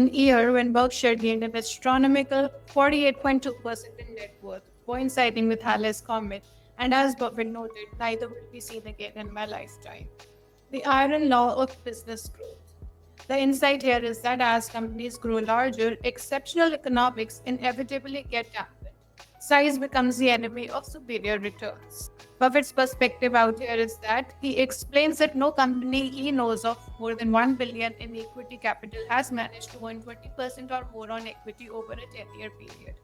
an year when Berkshire gained an astronomical 48.2% in net worth, coinciding with Halley's Comet, and as Buffett noted, neither will be seen again in my lifetime. The iron law of business growth. The insight here is that as companies grow larger, exceptional economics inevitably get dampened. Size becomes the enemy of superior returns. Buffett's perspective out here is that he explains that no company he knows of more than 1 billion in equity capital has managed to earn 20% or more on equity over a 10-year period,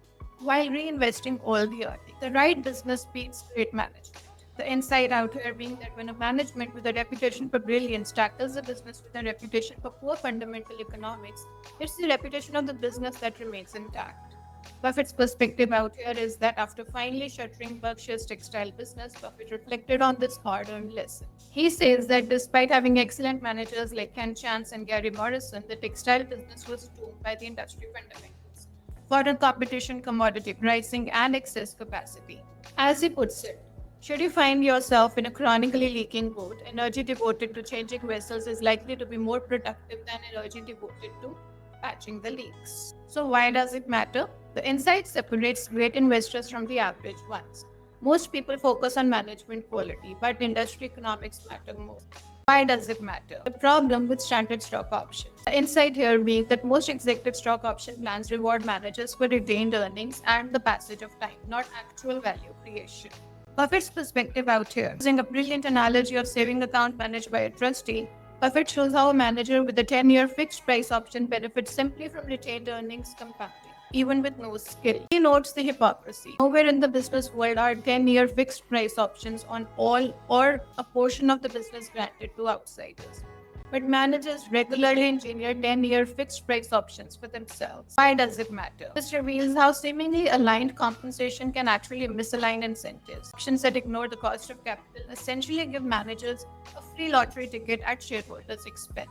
while reinvesting all the earnings. The right business beats great management. The insight out here being that when a management with a reputation for brilliance tackles a business with a reputation for poor fundamental economics, it's the reputation of the business that remains intact. Buffett's perspective out here is that after finally shuttering Berkshire's textile business, Buffett reflected on this hard-earned lesson. He says that despite having excellent managers like Ken Chance and Gary Morrison, the textile business was doomed by the industry fundamentals: foreign competition, commodity pricing, and excess capacity. As he puts it, should you find yourself in a chronically leaking boat, energy devoted to changing vessels is likely to be more productive than energy devoted to patching the leaks. So, why does it matter? The insight separates great investors from the average ones. Most people focus on management quality, but industry economics matter more. Why does it matter? The problem with standard stock options. The insight here being that most executive stock option plans reward managers for retained earnings and the passage of time, not actual value creation. Buffett's perspective out here, using a brilliant analogy of saving account managed by a trustee, Buffett shows how a manager with a 10-year fixed price option benefits simply from retained earnings compounding, even with no skill. He notes the hypocrisy. Nowhere in the business world are 10-year fixed price options on all or a portion of the business granted to outsiders. But managers regularly engineer 10-year fixed price options for themselves. Why does it matter? This reveals how seemingly aligned compensation can actually misalign incentives. Options that ignore the cost of capital essentially give managers a free lottery ticket at shareholders' expense.